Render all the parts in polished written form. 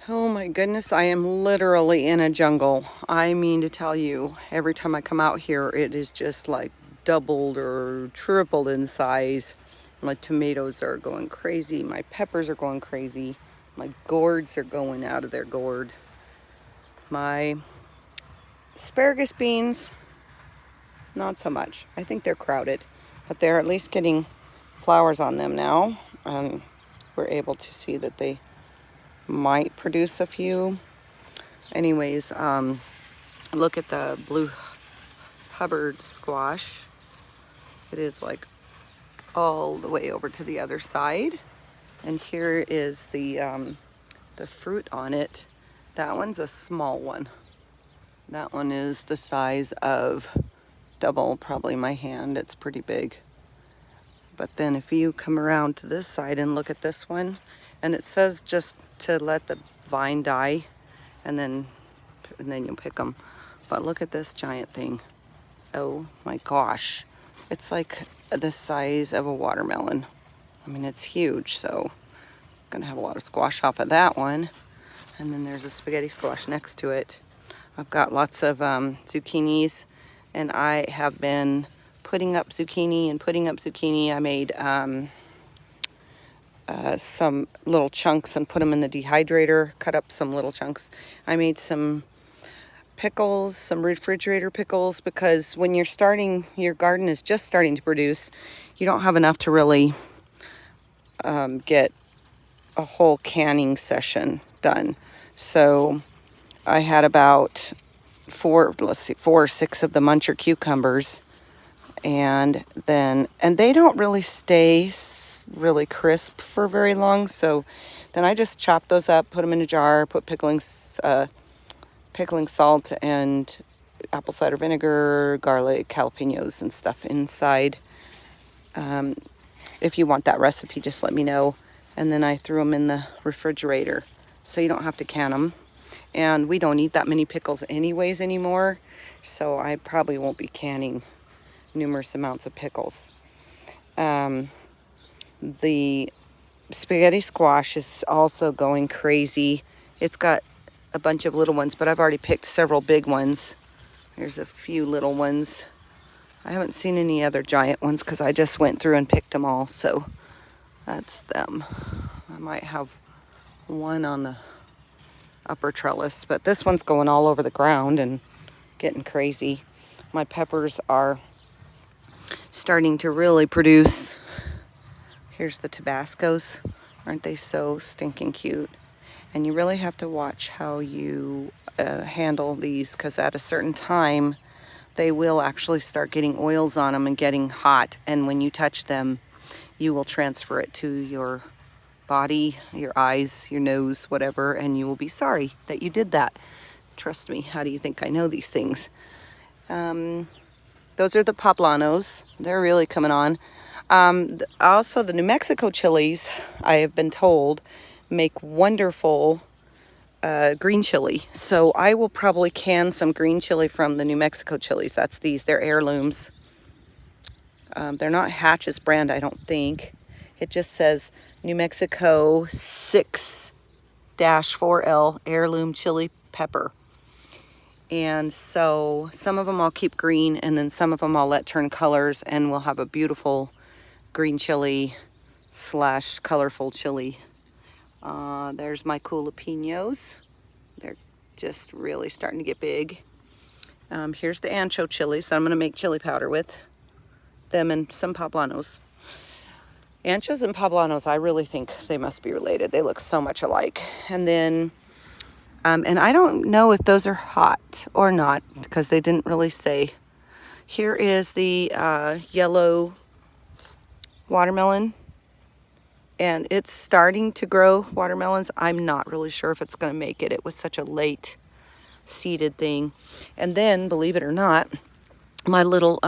Oh my goodness, I am literally in a jungle. I mean to tell you, every time I come out here, it is just like doubled or tripled in size. My tomatoes are going crazy. My peppers are going crazy. My gourds are going out of their gourd. My asparagus beans, not so much. I think they're crowded, but they're at least getting flowers on them now. We're able to see that they might produce a few. Anyways, look at the blue Hubbard squash. It is like all the way over to the other side. And here is the fruit on it. That one's a small one. That one is the size of double probably my hand. It's pretty big. But then if you come around to this side and look at this one, and it says just to let the vine die and then you'll pick them. But look at this giant thing. Oh my gosh. It's like the size of a watermelon. I mean, it's huge, so I'm gonna have a lot of squash off of that one. And then there's a spaghetti squash next to it. I've got lots of zucchinis, and I have been putting up zucchini and putting up zucchini. I made some little chunks and put them in the dehydrator, cut up some little chunks. I made some pickles, some refrigerator pickles, because when you're starting, your garden is just starting to produce, you don't have enough to really get a whole canning session done. So I had about 4 or 6 of the Muncher cucumbers, and they don't really stay really crisp for very long. So then I just chopped those up, put them in a jar, put pickling salt and apple cider vinegar, garlic, jalapenos and stuff inside. If you want that recipe, just let me know. And then I threw them in the refrigerator so you don't have to can them. And we don't eat that many pickles anyways anymore, so I probably won't be canning numerous amounts of pickles. The spaghetti squash is also going crazy. It's got a bunch of little ones, but I've already picked several big ones. There's a few little ones. I haven't seen any other giant ones because I just went through and picked them all, so that's them. I might have one on the upper trellis, but this one's going all over the ground and getting crazy. My peppers are starting to really produce. Here's the Tabascos. Aren't they so stinking cute? And you really have to watch how you handle these, because at a certain time they will actually start getting oils on them and getting hot, and when you touch them you will transfer it to your body, your eyes, your nose, whatever, and you will be sorry that you did that. Trust me, how do you think I know these things? Those are the poblanos. They're really coming on. Also, the New Mexico chilies, I have been told, make wonderful green chili. So I will probably can some green chili from the New Mexico chilies. That's these. They're heirlooms. They're not Hatch's brand, I don't think. It just says New Mexico 6-4L heirloom chili pepper. And so some of them I'll keep green, and then some of them I'll let turn colors, and we'll have a beautiful green chili / colorful chili. There's my jalapenos. They're just really starting to get big. Here's the ancho chilies that I'm going to make chili powder with. Them and some poblanos. Anchos and poblanos, I really think they must be related. They look so much alike. And then, and I don't know if those are hot or not, because they didn't really say. Here is the yellow watermelon, and it's starting to grow watermelons. I'm not really sure if it's going to make it. It was such a late seeded thing. And then, believe it or not, my little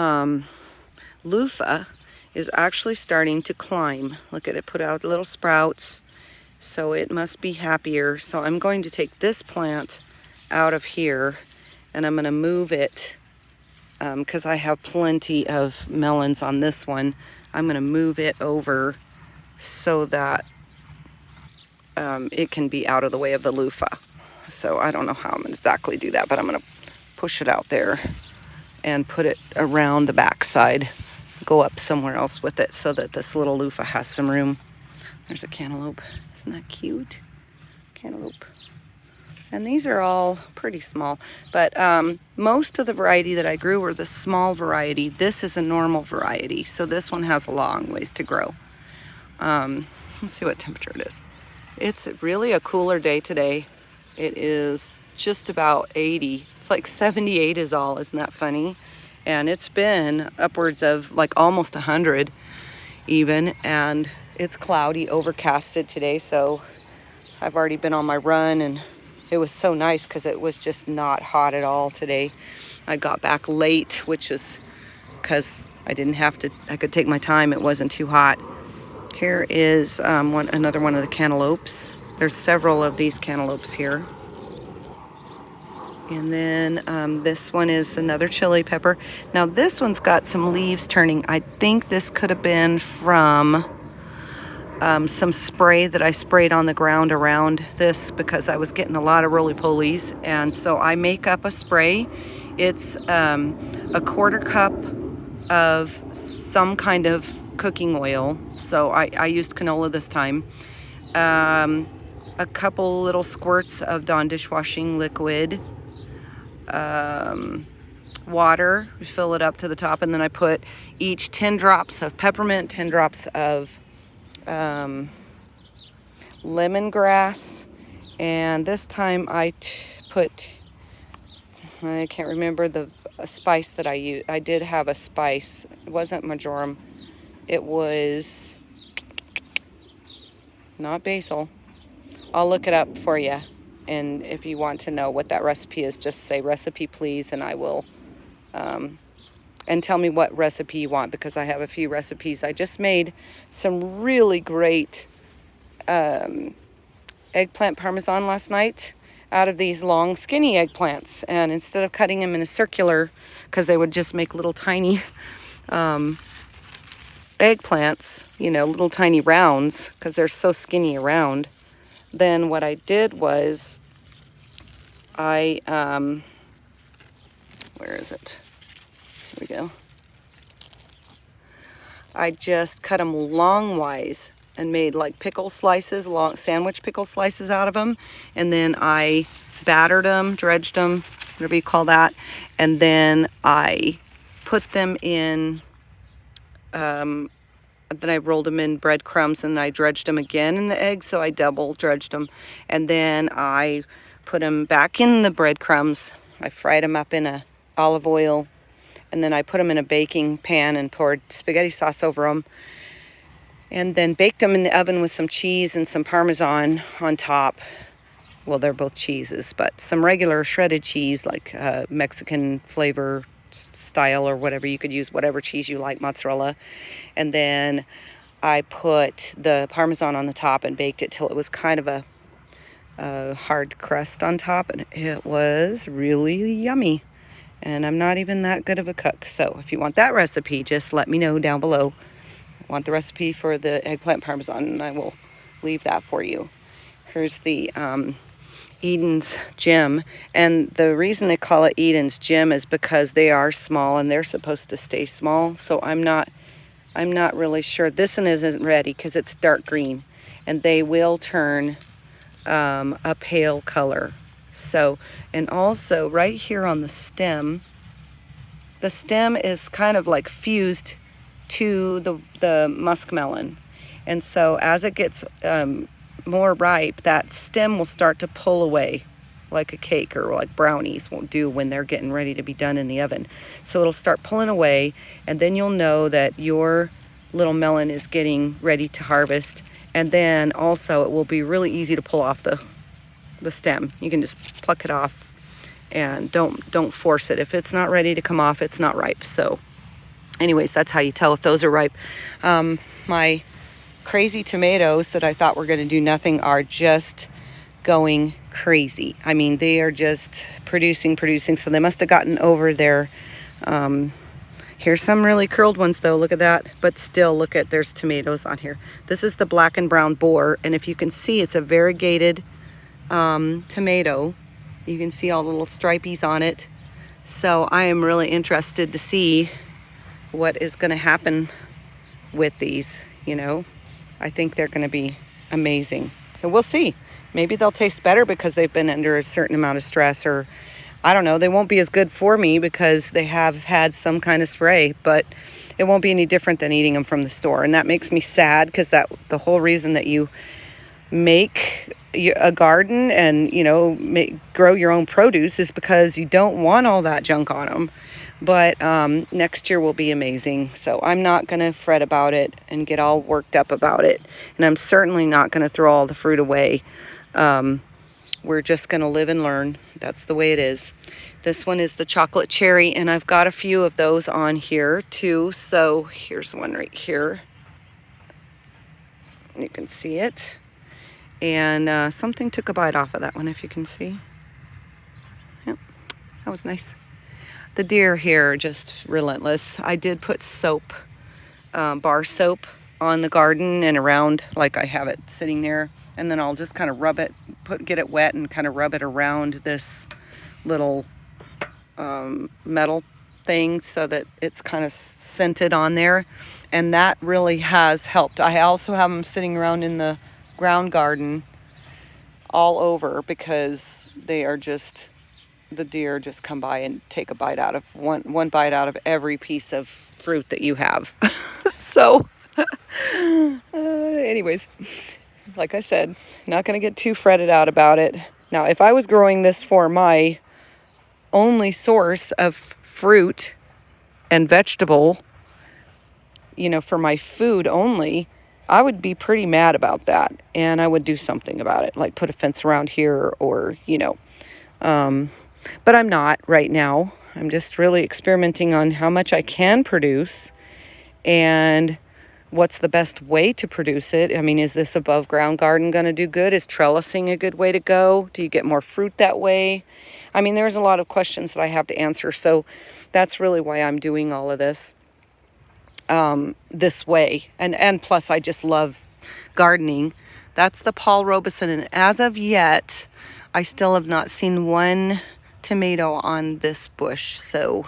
loofah is actually starting to climb. Look at it, put out little sprouts, so it must be happier. So I'm going to take this plant out of here, and I'm going to move it because I have plenty of melons on this one. I'm going to move it over so that it can be out of the way of the loofah. So I don't know how I'm gonna exactly do that, but I'm gonna push it out there and put it around the backside, go up somewhere else with it so that this little loofah has some room. There's a cantaloupe. Isn't that cute? Cantaloupe. And these are all pretty small, but most of the variety that I grew were the small variety. This is a normal variety, so this one has a long ways to grow. Let's see what temperature it is. It's really a cooler day today. It is just about 80. It's like 78 is all. Isn't that funny? And it's been upwards of like almost 100 even, and it's cloudy, overcasted today, so I've already been on my run, and it was so nice because it was just not hot at all today. I got back late, which is because I could take my time. It wasn't too hot. Here is another one of the cantaloupes. There's several of these cantaloupes here. And then this one is another chili pepper. Now this one's got some leaves turning. I think this could have been from some spray that I sprayed on the ground around this because I was getting a lot of roly-polies. And so I make up a spray. It's a quarter cup of some kind of cooking oil. So I used canola this time. A couple little squirts of Dawn dishwashing liquid. Water, fill it up to the top, and then I put each 10 drops of peppermint, 10 drops of lemongrass, and this time I can't remember the spice that I used. I did have a spice. It wasn't marjoram. It was not basil. I'll look it up for you. And if you want to know what that recipe is, just say recipe please, and I will, and tell me what recipe you want, because I have a few recipes. I just made some really great eggplant parmesan last night out of these long skinny eggplants. And instead of cutting them in a circular, because they would just make little tiny eggplants, you know, little tiny rounds, because they're so skinny around. Then what I did was where is it? Here we go. I just cut them longwise and made like pickle slices, long sandwich pickle slices out of them. And then I battered them, dredged them, whatever you call that. And then I put them in, then I rolled them in breadcrumbs, and I dredged them again in the egg, so I double dredged them. And then I put them back in the breadcrumbs. I fried them up in olive oil, and then I put them in a baking pan and poured spaghetti sauce over them, and then baked them in the oven with some cheese and some Parmesan on top. Well, they're both cheeses, but some regular shredded cheese, like Mexican flavor style or whatever. You could use whatever cheese you like, mozzarella. And then I put the Parmesan on the top and baked it till it was kind of a hard crust on top, and it was really yummy. And I'm not even that good of a cook, so if you want that recipe, just let me know down below. I want the recipe for the eggplant Parmesan, and I will leave that for you. Here's the Eden's Gem, and the reason they call it Eden's Gem is because they are small and they're supposed to stay small. So I'm not really sure. This one isn't ready because it's dark green, and they will turn a pale color. So, and also right here on the stem is kind of like fused to the muskmelon, and so as it gets more ripe, that stem will start to pull away like a cake, or like brownies won't do when they're getting ready to be done in the oven. So it'll start pulling away, and then you'll know that your little melon is getting ready to harvest. And then also it will be really easy to pull off the stem. You can just pluck it off, and don't force it. If it's not ready to come off, it's not ripe. So anyways, that's how you tell if those are ripe. My crazy tomatoes that I thought were going to do nothing are just going crazy. I mean, they are just producing. So they must have gotten over their Here's some really curled ones though, look at that. But still, look at, there's tomatoes on here. This is the black and brown boar, and if you can see, it's a variegated tomato. You can see all the little stripies on it. So I am really interested to see what is going to happen with these, you know. I think they're going to be amazing. So we'll see. Maybe they'll taste better because they've been under a certain amount of stress, or I don't know, they won't be as good for me because they have had some kind of spray, but it won't be any different than eating them from the store. And that makes me sad, because that the whole reason that you make a garden and, you know, grow your own produce is because you don't want all that junk on them. But next year will be amazing. So I'm not going to fret about it and get all worked up about it. And I'm certainly not going to throw all the fruit away. We're just going to live and learn. That's the way it is. This one is the chocolate cherry, and I've got a few of those on here too. So here's one right here. You can see it. And something took a bite off of that one, if you can see. Yep, that was nice. The deer here are just relentless. I did put soap, bar soap, on the garden and around, like I have it sitting there. And then I'll just kind of rub it, get it wet and kind of rub it around this little metal thing so that it's kind of scented on there. And that really has helped. I also have them sitting around in the ground garden all over, because they are just, the deer just come by and take a bite out of one bite out of every piece of fruit that you have. So anyways, like I said, not going to get too fretted out about it. Now, if I was growing this for my only source of fruit and vegetable, you know, for my food only, I would be pretty mad about that, and I would do something about it, like put a fence around here, or, you know, but I'm not right now. I'm just really experimenting on how much I can produce and what's the best way to produce it. I mean, is this above ground garden going to do good? Is trellising a good way to go? Do you get more fruit that way? I mean, there's a lot of questions that I have to answer, so that's really why I'm doing all of this. This way, and plus I just love gardening. That's the Paul Robeson, and as of yet I still have not seen one tomato on this bush, so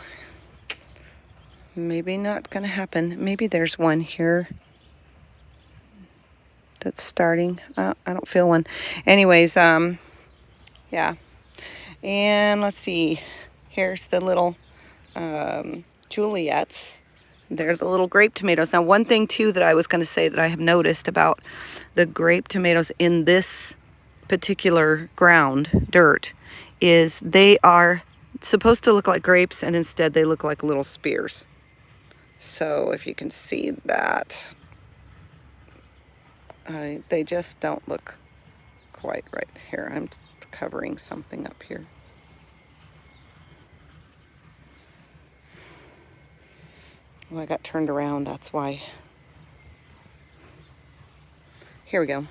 maybe not gonna happen. Maybe there's one here that's starting. I don't feel one. Anyways, yeah, and let's see, here's the little Juliettes. They're the little grape tomatoes. Now, one thing too that I was going to say that I have noticed about the grape tomatoes in this particular ground, dirt, is they are supposed to look like grapes, and instead they look like little spears. So if you can see that, they just don't look quite right. Here, I'm covering something up here. Well, I got turned around, that's why. Here we go.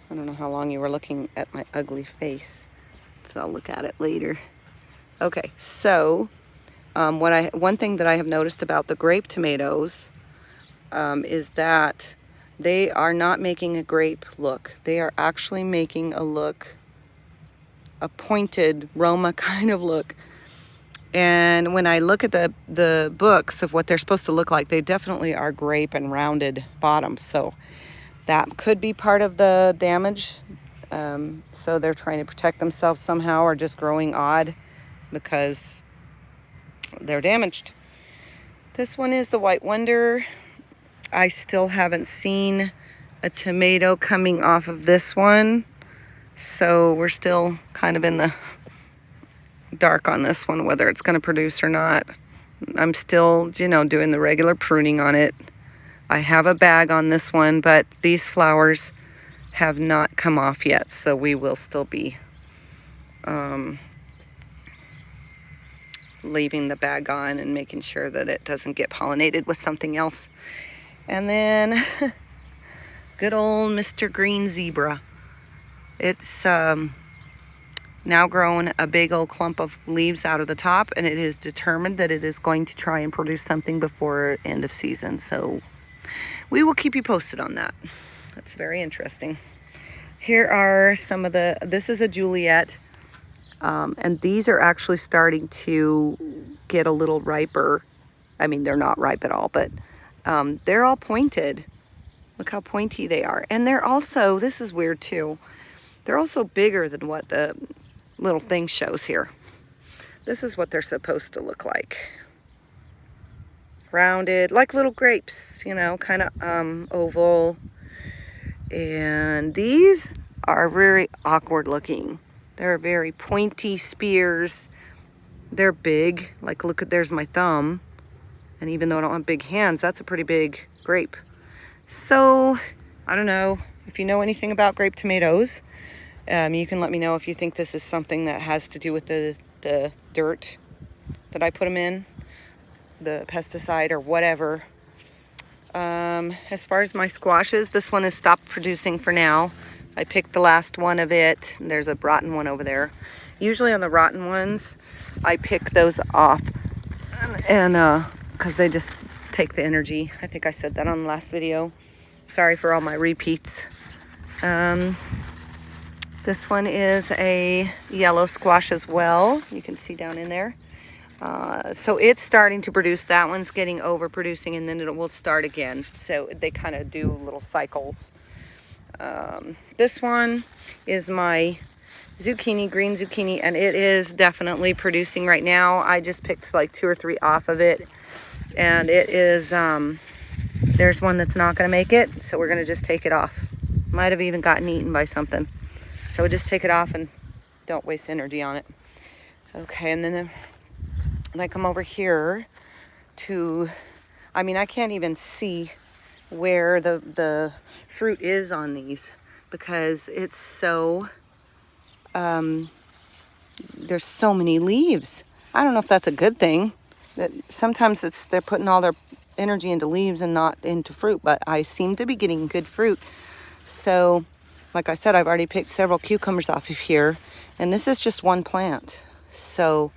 I don't know how long you were looking at my ugly face, so I'll look at it later. Okay, so one thing that I have noticed about the grape tomatoes is that they are not making a grape look. They are actually making a look, a pointed Roma kind of look. And when I look at the books of what they're supposed to look like, they definitely are grape and rounded bottoms. So that could be part of the damage. So they're trying to protect themselves somehow, or just growing odd because they're damaged. This one is the White Wonder. I still haven't seen a tomato coming off of this one. So we're still kind of in the dark on this one, whether it's going to produce or not. I'm still, you know, doing the regular pruning on it. I have a bag on this one, but these flowers have not come off yet, so we will still be leaving the bag on and making sure that it doesn't get pollinated with something else. And then good old Mr. Green Zebra. It's now grown a big old clump of leaves out of the top, and it is determined that it is going to try and produce something before end of season. So we will keep you posted on that. That's very interesting. Here are some of this is a Juliet, and these are actually starting to get a little riper. I mean, they're not ripe at all, but they're all pointed. Look how pointy they are. And they're also, this is weird too, they're also bigger than what the little thing shows here. This is what they're supposed to look like. Rounded, like little grapes, you know, kind of oval. And these are very awkward looking. They're very pointy spears. They're big. Like, look at, there's my thumb. And even though I don't have big hands, that's a pretty big grape. So, I don't know if you know anything about grape tomatoes. You can let me know if you think this is something that has to do with the dirt that I put them in, the pesticide or whatever. As far as my squashes, this one has stopped producing for now. I picked the last one of it. There's a rotten one over there. Usually on the rotten ones, I pick those off, and because they just take the energy. I think I said that on the last video. Sorry for all my repeats. This one is a yellow squash as well. You can see down in there. So it's starting to produce. That one's getting overproducing, and then it will start again. So they kind of do little cycles. This one is my zucchini, green zucchini, and it is definitely producing right now. I just picked like 2 or 3 off of it, and it is, there's one that's not going to make it, so we're going to just take it off. Might have even gotten eaten by something. So we'll just take it off and don't waste energy on it. Okay, and then I come over here to, I mean, I can't even see where the fruit is on these because it's so, there's so many leaves. I don't know if that's a good thing. That sometimes they're putting all their energy into leaves and not into fruit, but I seem to be getting good fruit. So, like I said, I've already picked several cucumbers off of here, and this is just one plant. So,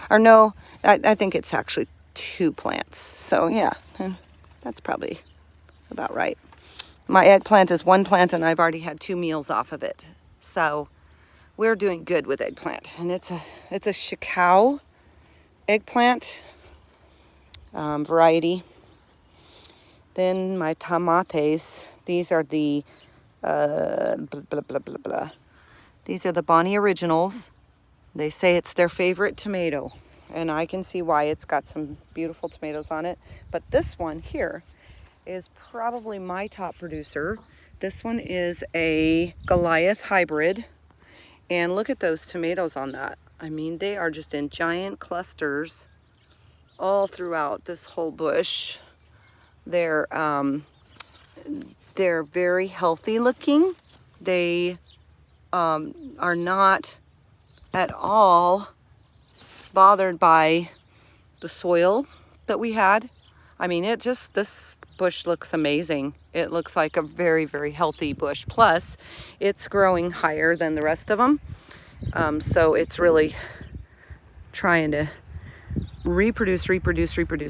or no, I think it's actually 2 plants. So yeah, that's probably about right. My eggplant is 1 plant, and I've already had 2 meals off of it. So we're doing good with eggplant, and it's a Shikao eggplant variety. Then my tomates. These are the These are the Bonnie Originals. They say it's their favorite tomato, and I can see why. It's got some beautiful tomatoes on it. But this one here is probably my top producer. This one is a Goliath hybrid, and look at those tomatoes on that. I mean, they are just in giant clusters all throughout this whole bush. They're very healthy looking. They are not at all bothered by the soil that we had. I mean, this bush looks amazing. It looks like a very, very healthy bush. Plus, it's growing higher than the rest of them. So it's really trying to reproduce.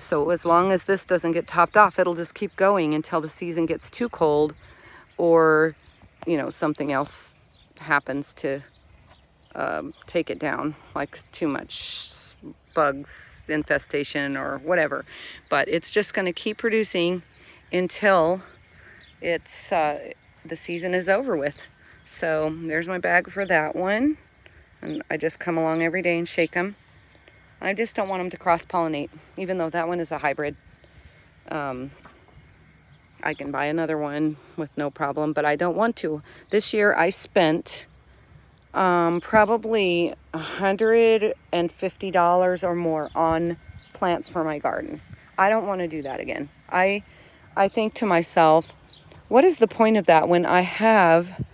So as long as this doesn't get topped off, it'll just keep going until the season gets too cold, or, you know, something else happens to take it down, like too much bugs infestation or whatever. But it's just going to keep producing until it's the season is over with. So there's my bag for that one, and I just come along every day and shake them. I just don't want them to cross-pollinate, even though that one is a hybrid. I can buy another one with no problem, but I don't want to. This year I spent probably $150 or more on plants for my garden. I don't want to do that again. I think to myself, what is the point of that when I have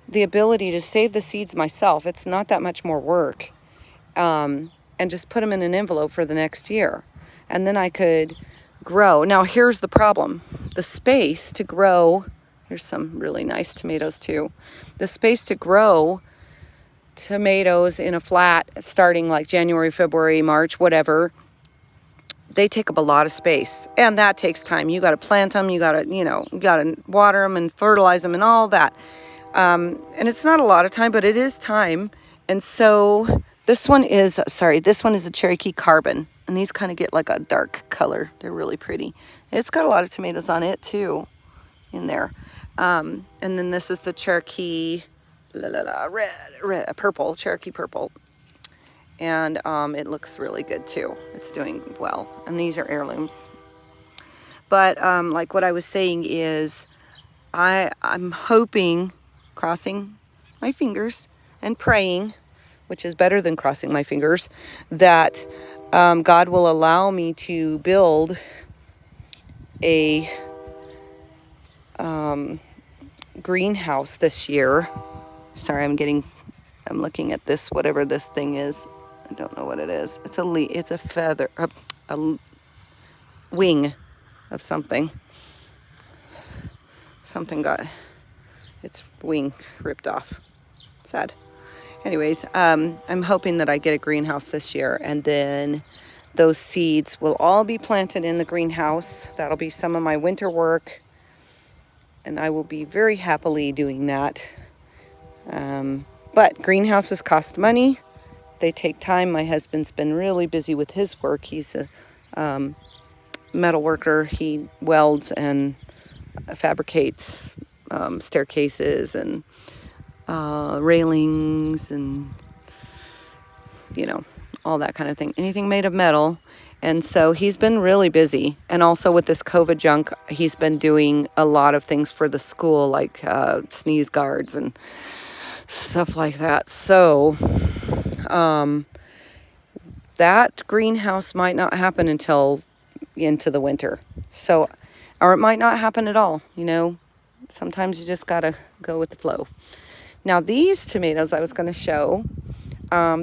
the ability to save the seeds myself? It's not that much more work. And just put them in an envelope for the next year. And then I could grow. Now here's the problem. The space to grow, here's some really nice tomatoes too. The space to grow tomatoes in a flat starting like January, February, March, whatever, they take up a lot of space, and that takes time. You got to plant them, you got to, you got to water them and fertilize them and all that. And it's not a lot of time, but it is time. And so this one is a Cherokee Carbon, and these kind of get like a dark color. They're really pretty. It's got a lot of tomatoes on it too in there. And then this is the Cherokee purple, Cherokee Purple. And it looks really good too. It's doing well. And these are heirlooms. But like what I was saying is I'm hoping, crossing my fingers and praying, which is better than crossing my fingers, that God will allow me to build a greenhouse this year. Sorry, I'm looking at this, whatever this thing is. I don't know what it is. It's a feather, a wing of something. Something got its wing ripped off. Sad. Anyways, I'm hoping that I get a greenhouse this year, and then those seeds will all be planted in the greenhouse. That'll be some of my winter work, and I will be very happily doing that. But greenhouses cost money. They take time. My husband's been really busy with his work. He's a metal worker. He welds and fabricates staircases and railings and, all that kind of thing. Anything made of metal. And so he's been really busy. And also with this COVID junk, he's been doing a lot of things for the school, like sneeze guards and stuff like that. So that greenhouse might not happen until into the winter. So, or it might not happen at all. Sometimes you just gotta go with the flow. Now these tomatoes I was going to show,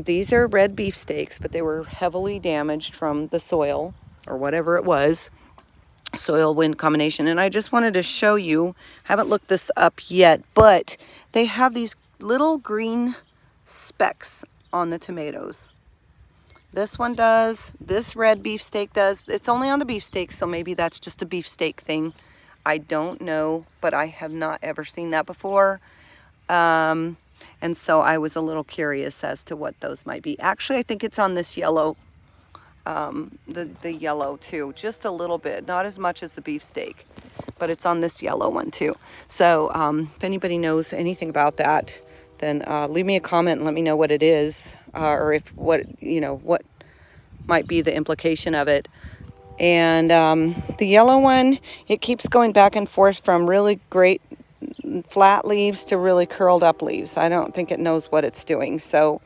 these are red beefsteaks, but they were heavily damaged from the soil or whatever it was, soil wind combination. And I just wanted to show you, haven't looked this up yet, but they have these little green specks on the tomatoes. This one does, this red beefsteak does. It's only on the beefsteak, so maybe that's just a beefsteak thing. I don't know, but I have not ever seen that before. And so I was a little curious as to what those might be. Actually, I think it's on this yellow, the yellow too, just a little bit, not as much as the beefsteak, but it's on this yellow one too. So if anybody knows anything about that, then leave me a comment and let me know what it is, or if what might be the implication of it. And the yellow one, it keeps going back and forth from really great flat leaves to really curled up leaves. I don't think it knows what it's doing. So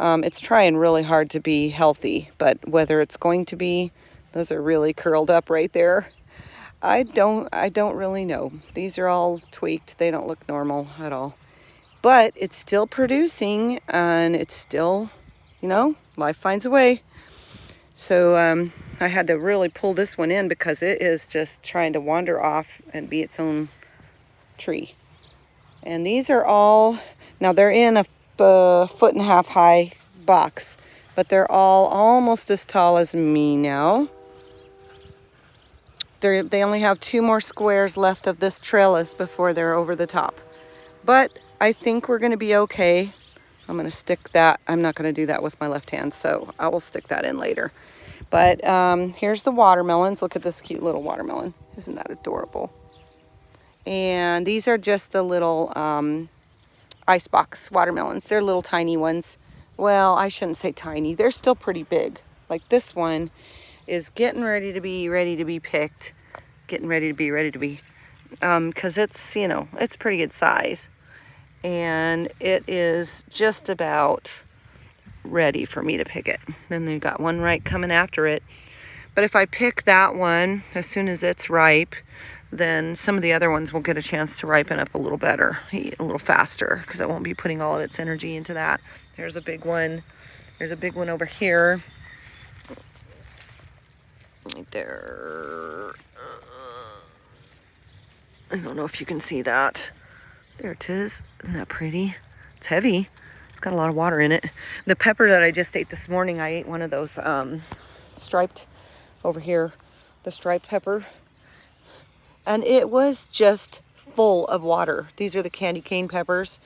it's trying really hard to be healthy, but whether it's going to be, those are really curled up right there. I don't really know. These are all tweaked. They don't look normal at all. But it's still producing, and it's still, life finds a way. So I had to really pull this one in because it is just trying to wander off and be its own tree. And these are all, now they're in a 1.5 foot high box, but they're all almost as tall as me now. They only have 2 more squares left of this trellis before they're over the top. But I think we're going to be okay. I'm going to stick that. I'm not going to do that with my left hand, so I will stick that in later. But here's the watermelons. Look at this cute little watermelon. Isn't that adorable? And these are just the little icebox watermelons. They're little tiny ones. Well, I shouldn't say tiny. They're still pretty big. Like this one is getting ready to be picked. Getting ready to be, because it's, it's pretty good size. And it is just about ready for me to pick it. Then they've got one right coming after it. But if I pick that one as soon as it's ripe, then some of the other ones will get a chance to ripen up a little better, a little faster, because I won't be putting all of its energy into that. There's a big one. There's a big one over here. Right there. I don't know if you can see that. There it is. Isn't that pretty? It's heavy. got a lot of water in it. The pepper that I just ate this morning, I ate one of those striped over here, the striped pepper. And it was just full of water. These are the candy cane peppers.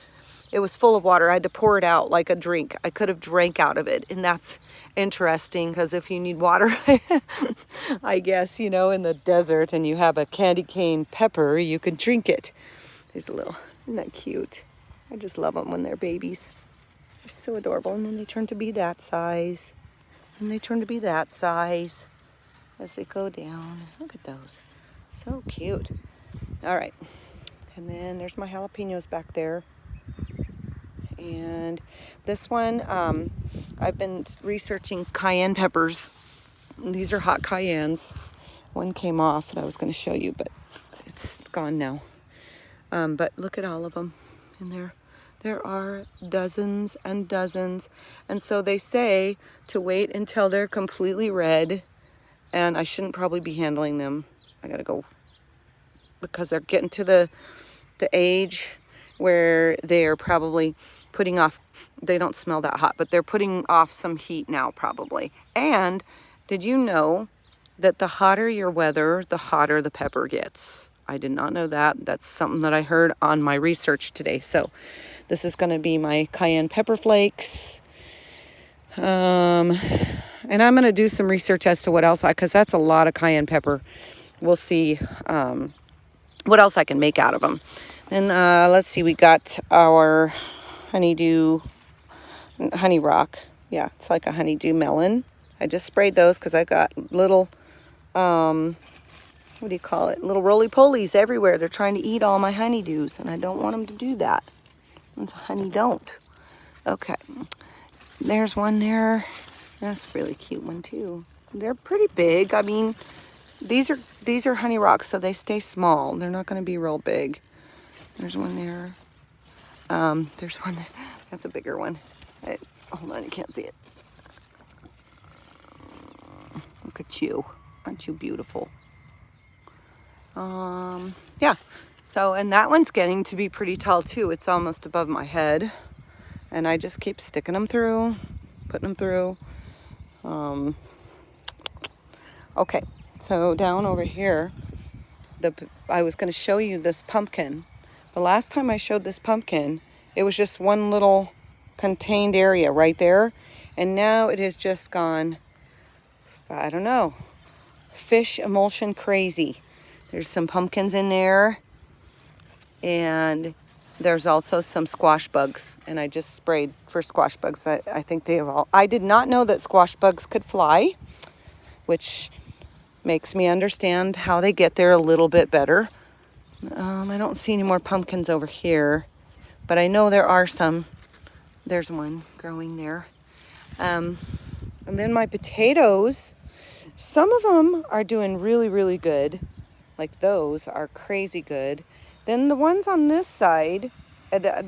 It was full of water. I had to pour it out like a drink. I could have drank out of it. And that's interesting because if you need water, I guess, you know, in the desert and you have a candy cane pepper, you can drink it. There's a little, isn't that cute? I just love them when they're babies. They're so adorable. And then they turn to be that size. And they turn to be that size as they go down. Look at those. So cute. All right. And then there's my jalapenos back there. And this one, I've been researching cayenne peppers. These are hot cayennes. One came off that I was going to show you, but it's gone now. But look at all of them in there. There are dozens and dozens. And so they say to wait until they're completely red. And I shouldn't probably be handling them. I got to go because they're getting to the age where they are probably putting off, they don't smell that hot, but they're putting off some heat now probably. And did you know that the hotter your weather, the hotter the pepper gets? I did not know that. That's something that I heard on my research today. So this is going to be my cayenne pepper flakes. And I'm going to do some research as to what else because that's a lot of cayenne pepper. We'll see what else I can make out of them. And let's see, we got our honey rock. Yeah, it's like a honeydew melon. I just sprayed those because I got little, what do you call it? Little roly-polies everywhere. They're trying to eat all my honeydews, and I don't want them to do that. It's a honey don't. Okay, there's one there. That's a really cute one too. They're pretty big. I mean, these are honey rocks, so they stay small. They're not going to be real big. There's one there. There's one there. That's a bigger one. Hold on, you can't see it. Look at you. Aren't you beautiful? Yeah. So, and that one's getting to be pretty tall too. It's almost above my head. And I just keep sticking them through, putting them through. Okay. So down over here, I was going to show you this pumpkin. The last time I showed this pumpkin, it was just one little contained area right there. And now it has just gone, I don't know, fish emulsion crazy. There's some pumpkins in there. And there's also some squash bugs. And I just sprayed for squash bugs. I think they have all, I did not know that squash bugs could fly, which makes me understand how they get there a little bit better. I don't see any more pumpkins over here, but I know there are some. There's one growing there. And then my potatoes, some of them are doing really, really good. Like those are crazy good. Then the ones on this side,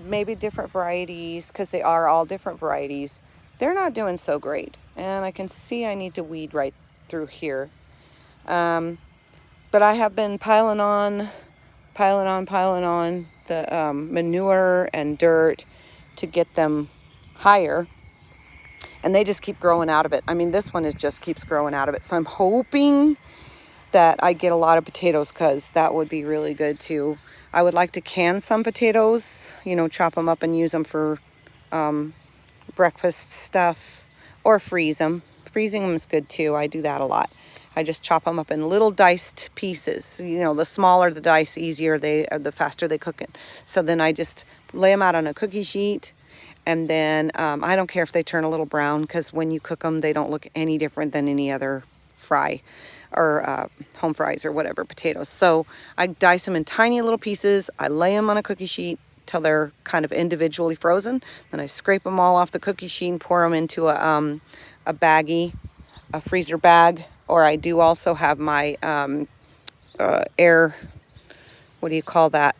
maybe different varieties, because they are all different varieties, they're not doing so great. And I can see I need to weed right through here. But I have been piling on the manure and dirt to get them higher. And they just keep growing out of it. I mean, this one just keeps growing out of it. So I'm hoping that I get a lot of potatoes because that would be really good too. I would like to can some potatoes, you know, chop them up and use them for breakfast stuff or freeze them. Freezing them is good too. I do that a lot. I just chop them up in little diced pieces. You know, the smaller the dice, easier the faster they cook it. So then I just lay them out on a cookie sheet. And then I don't care if they turn a little brown because when you cook them, they don't look any different than any other fry or home fries or whatever, potatoes. So I dice them in tiny little pieces. I lay them on a cookie sheet till they're kind of individually frozen. Then I scrape them all off the cookie sheet and pour them into a baggie, a freezer bag. Or I do also have my air, what do you call that?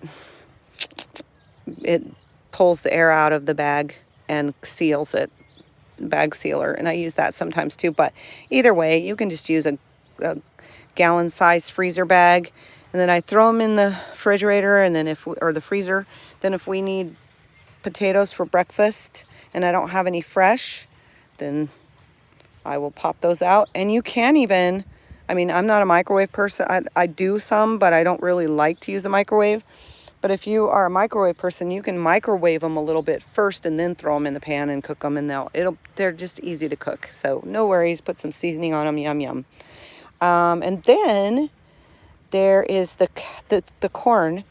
It pulls the air out of the bag and seals it, bag sealer. And I use that sometimes too. But either way, you can just use a gallon size freezer bag. And then I throw them in the refrigerator and then or the freezer. Then if we need potatoes for breakfast and I don't have any fresh, then I will pop those out. And you can even, I mean, I'm not a microwave person. I do some, but I don't really like to use a microwave. But if you are a microwave person, you can microwave them a little bit first and then throw them in the pan and cook them, and they're just easy to cook. So no worries, put some seasoning on them, yum yum. And then there is the corn.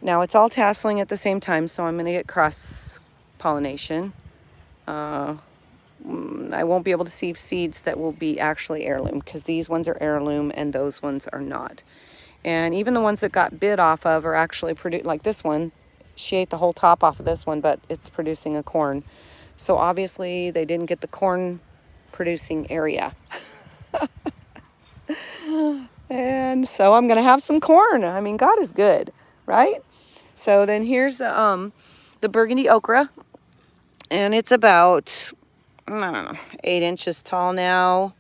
Now it's all tasseling at the same time, so I'm going to get cross pollination. I won't be able to see seeds that will be actually heirloom, because these ones are heirloom and those ones are not. And even the ones that got bit off of are actually like this one. She ate the whole top off of this one, but it's producing a corn. So obviously they didn't get the corn producing area. And so I'm going to have some corn. I mean, God is good, right? So then here's the burgundy okra. And it's about, I don't know, 8 inches tall now.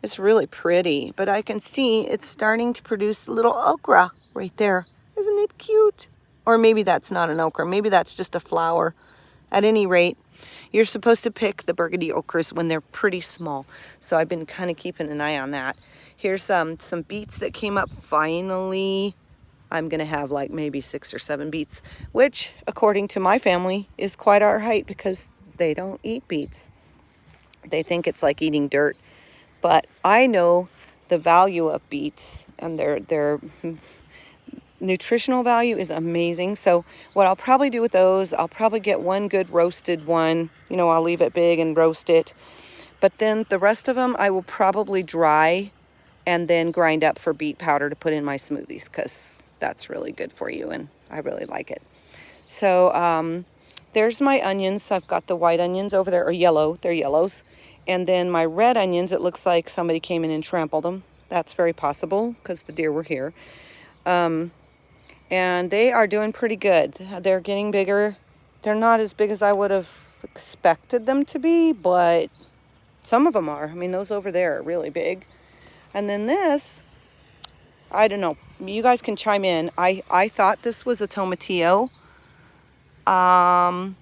It's really pretty, but I can see it's starting to produce little okra right there. Isn't it cute? Or maybe that's not an okra. Maybe that's just a flower. At any rate, you're supposed to pick the burgundy okras when they're pretty small. So I've been kind of keeping an eye on that. Here's some beets that came up finally. I'm going to have like maybe 6 or 7 beets, which according to my family is quite all right because they don't eat beets. They think it's like eating dirt. But I know the value of beets, and their nutritional value is amazing. So what I'll probably do with those, I'll probably get one good roasted one. You know, I'll leave it big and roast it. But then the rest of them I will probably dry and then grind up for beet powder to put in my smoothies, because that's really good for you and I really like it. So there's my onions. I've got the white onions over there, or yellow. They're yellows. And then my red onions, it looks like somebody came in and trampled them. That's very possible because the deer were here. And they are doing pretty good. They're getting bigger. They're not as big as I would have expected them to be, but some of them are. I mean, those over there are really big. And then this, I don't know. You guys can chime in. I thought this was a tomatillo. And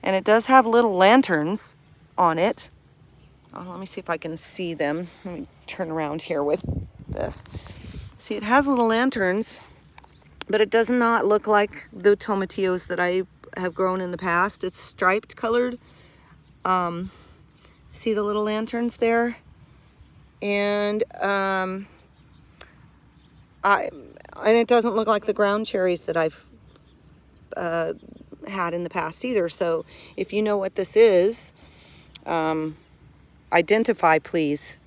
it does have little lanterns on it. Oh, let me see if I can see them. Let me turn around here with this. See, it has little lanterns, but it does not look like the tomatillos that I have grown in the past. It's striped colored. See the little lanterns there? And it doesn't look like the ground cherries that I've had in the past either. So if you know what this is, identify, please.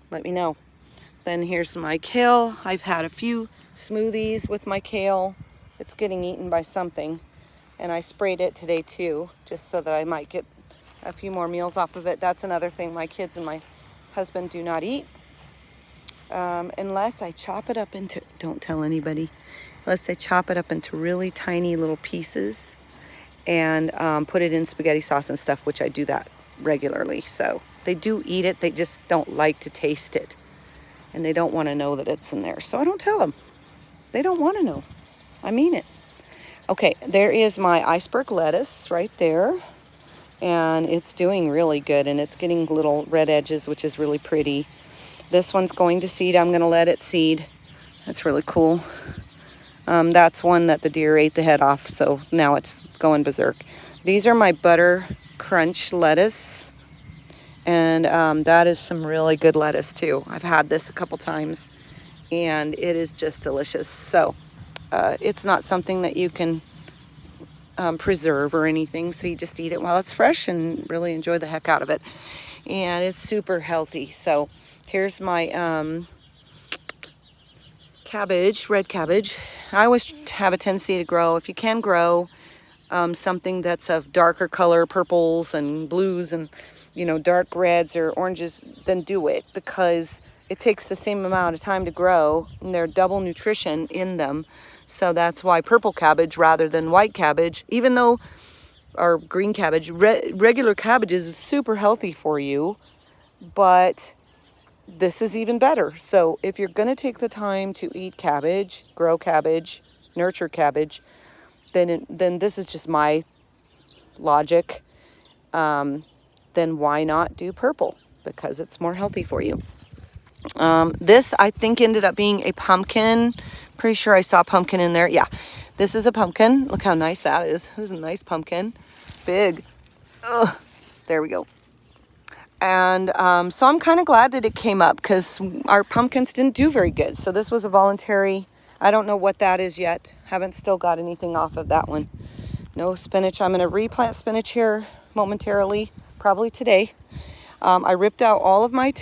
Let me know. Then here's my kale. I've had a few smoothies with my kale. It's getting eaten by something. And I sprayed it today too, just so that I might get a few more meals off of it. That's another thing my kids and my husband do not eat. Unless I chop it up into, don't tell anybody, unless I chop it up into really tiny little pieces and put it in spaghetti sauce and stuff, which I do that regularly. So they do eat it, they just don't like to taste it. And they don't want to know that it's in there. So I don't tell them. They don't want to know. I mean it. Okay, there is my iceberg lettuce right there. And it's doing really good. And it's getting little red edges, which is really pretty. This one's going to seed. I'm going to let it seed. That's really cool. That's one that the deer ate the head off. So now it's going berserk. These are my butter crunch lettuce. And that is some really good lettuce too. I've had this a couple times and it is just delicious. So it's not something that you can preserve or anything. So you just eat it while it's fresh and really enjoy the heck out of it. And it's super healthy. So here's my cabbage, red cabbage. I always have a tendency to grow, if you can grow something that's of darker color, purples and blues and dark reds or oranges, then do it, because it takes the same amount of time to grow and they're double nutrition in them. So that's why purple cabbage rather than white cabbage, even though, or green cabbage, regular cabbage is super healthy for you, but this is even better. So if you're going to take the time to eat cabbage, grow cabbage, nurture cabbage, then this is just my logic. Then why not do purple? Because it's more healthy for you. This, I think, ended up being a pumpkin. Pretty sure I saw pumpkin in there. Yeah, this is a pumpkin. Look how nice that is. This is a nice pumpkin. Big. Ugh. There we go. And so I'm kind of glad that it came up because our pumpkins didn't do very good. So this was a voluntary. I don't know what that is yet. Haven't still got anything off of that one. No spinach. I'm going to replant spinach here momentarily, probably today. I ripped out all of my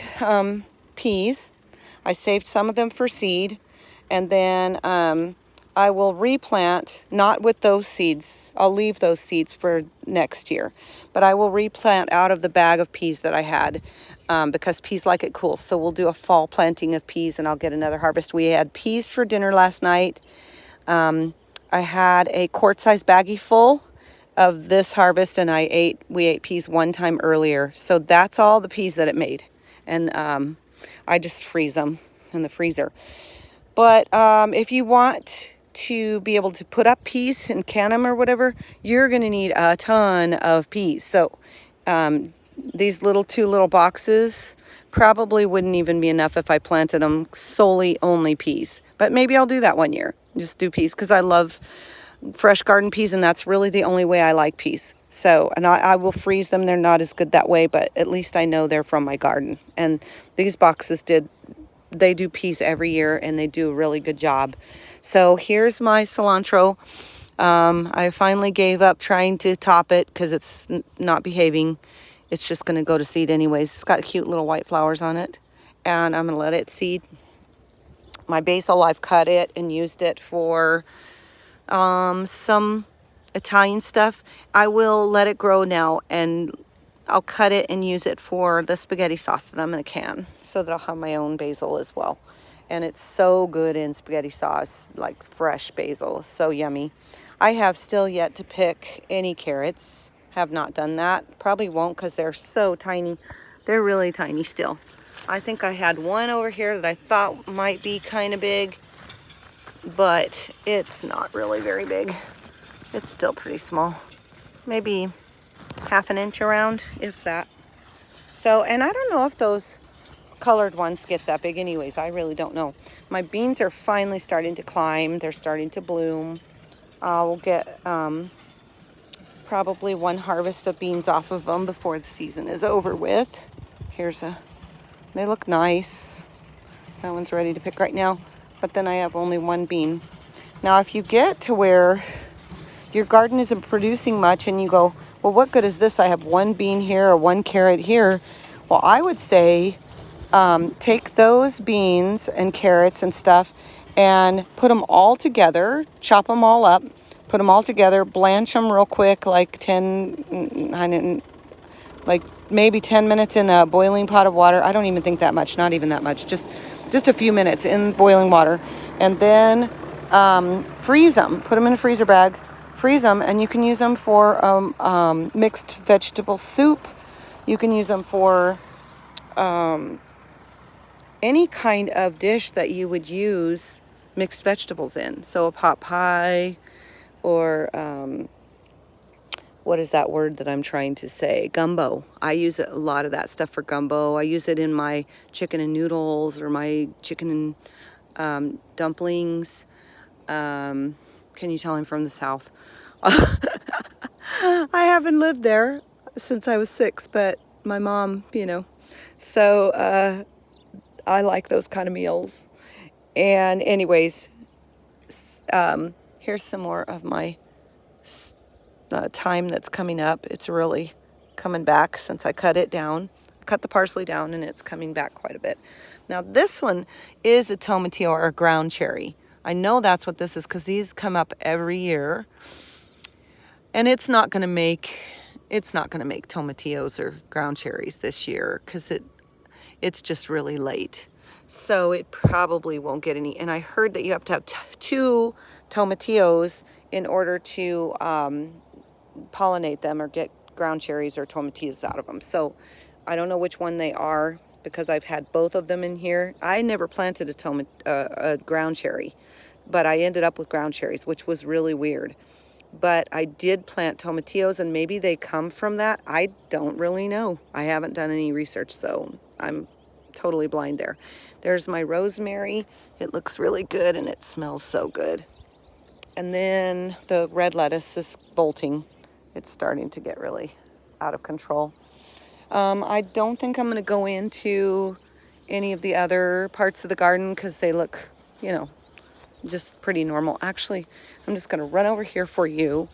peas. I saved some of them for seed. And then I will replant, not with those seeds. I'll leave those seeds for next year. But I will replant out of the bag of peas that I had because peas like it cool. So we'll do a fall planting of peas and I'll get another harvest. We had peas for dinner last night. I had a quart-sized baggie full of this harvest and we ate peas one time earlier. So that's all the peas that it made. And I just freeze them in the freezer. But if you want to be able to put up peas and can them or whatever, you're going to need a ton of peas. So these two little boxes probably wouldn't even be enough if I planted them solely only peas. But maybe I'll do that one year. Just do peas because I love fresh garden peas and that's really the only way I like peas. So, and I will freeze them. They're not as good that way, but at least I know they're from my garden. And these boxes they do peas every year and they do a really good job. So here's my cilantro. I finally gave up trying to top it because it's not behaving. It's just going to go to seed anyways. It's got cute little white flowers on it. And I'm going to let it seed. My basil, I've cut it and used it for some Italian stuff. I will let it grow now and I'll cut it and use it for the spaghetti sauce that I'm in a can so that I'll have my own basil as well. And it's so good in spaghetti sauce, like fresh basil, so yummy. I have still yet to pick any carrots. Have not done that. Probably won't because they're so tiny. They're really tiny still. I think I had one over here that I thought might be kind of big, but it's not really very big. It's still pretty small. Maybe half an inch around, if that. So, and I don't know if those colored ones get that big anyways. I really don't know. My beans are finally starting to climb. They're starting to bloom. I'll get probably one harvest of beans off of them before the season is over with. They look nice. That one's ready to pick right now. But then I have only one bean. Now, if you get to where your garden isn't producing much and you go, well, what good is this? I have one bean here or one carrot here. Well, I would say take those beans and carrots and stuff and put them all together, chop them all up, put them all together, blanch them real quick, like maybe 10 minutes in a boiling pot of water. I don't even think that much, not even that much, just a few minutes in boiling water. And then freeze them, put them in a freezer bag, freeze them, and you can use them for mixed vegetable soup. You can use them for any kind of dish that you would use mixed vegetables in. So a pot pie or what is that word that I'm trying to say? Gumbo. I use a lot of that stuff for gumbo. I use it in my chicken and noodles or my chicken and dumplings. Can you tell I'm from the South? I haven't lived there since I was 6, but my mom, So I like those kind of meals. And anyways, here's some more of my thyme that's coming up. It's really coming back since I cut the parsley down, and it's coming back quite a bit. Now this one is a tomatillo or a ground cherry. I know that's what this is because these come up every year, and it's not going to make tomatillos or ground cherries this year because it's just really late. So it probably won't get any. And I heard that you have to have 2 tomatillos in order to pollinate them or get ground cherries or tomatillos out of them. So I don't know which one they are because I've had both of them in here. I never planted a ground cherry, but I ended up with ground cherries, which was really weird. but I did plant tomatillos, and maybe they come from that. I don't really know. I haven't done any research, so I'm totally blind there. There's my rosemary. It looks really good, and it smells so good. And then the red lettuce is bolting. It's starting to get really out of control. I don't think I'm going to go into any of the other parts of the garden because they look, you know, just pretty normal. Actually, I'm just going to run over here for you,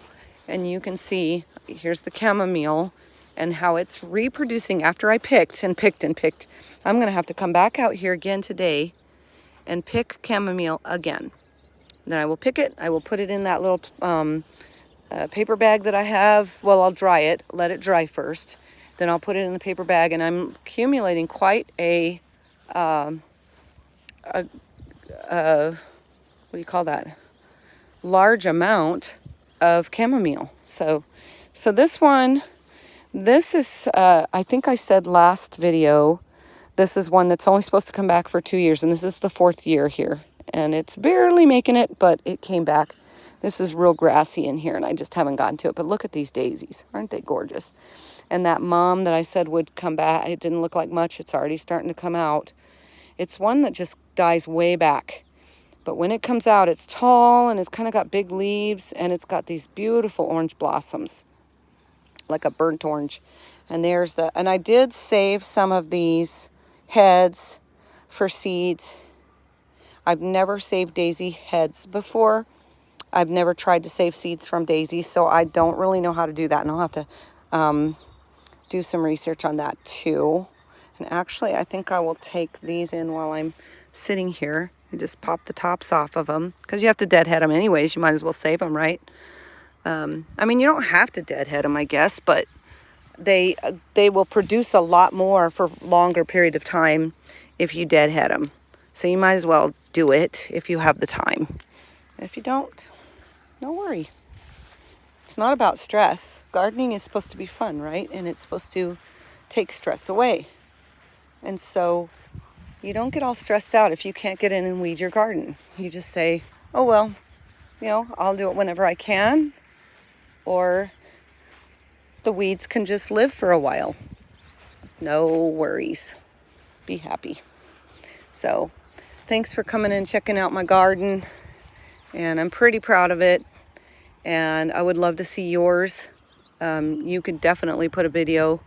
and you can see, here's the chamomile and how it's reproducing after I picked and picked and picked. I'm going to have to come back out here again today and pick chamomile again. Then I will pick it. I will put it in that little paper bag that I have. Well, I'll dry it, let it dry first. Then I'll put it in the paper bag, and I'm accumulating quite a what do you call that? Large amount of chamomile. So this one, this is, I think I said last video, this is one that's only supposed to come back for 2 years, and this is the 4th year here. And it's barely making it, but it came back. This is real grassy in here, and I just haven't gotten to it. But look at these daisies. Aren't they gorgeous? And that mom that I said would come back, it didn't look like much. It's already starting to come out. It's one that just dies way back. But when it comes out, it's tall, and it's kind of got big leaves, and it's got these beautiful orange blossoms, like a burnt orange. And there's the, and I did save some of these heads for seeds. I've never saved daisy heads before. I've never tried to save seeds from daisies, so I don't really know how to do that. And I'll have to do some research on that too. And actually, I think I will take these in while I'm sitting here and just pop the tops off of them, because you have to deadhead them anyways. You might as well save them, right? I mean, you don't have to deadhead them, I guess, but they will produce a lot more for a longer period of time if you deadhead them. So you might as well do it if you have the time. If you don't, no worry. It's not about stress. Gardening is supposed to be fun, right? And it's supposed to take stress away. And so you don't get all stressed out if you can't get in and weed your garden. You just say, oh, well, you know, I'll do it whenever I can. Or the weeds can just live for a while. No worries. Be happy. So thanks for coming and checking out my garden. And I'm pretty proud of it. And I would love to see yours. You could definitely put a video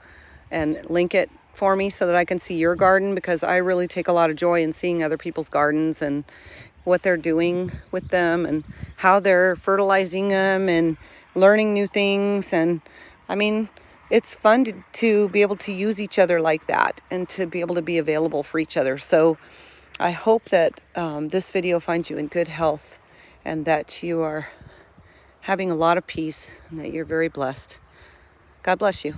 and link it for me so that I can see your garden, because I really take a lot of joy in seeing other people's gardens and what they're doing with them and how they're fertilizing them and learning new things. And I mean, it's fun to be able to use each other like that and to be able to be available for each other. So I hope that this video finds you in good health and that you are having a lot of peace and that you're very blessed. God bless you.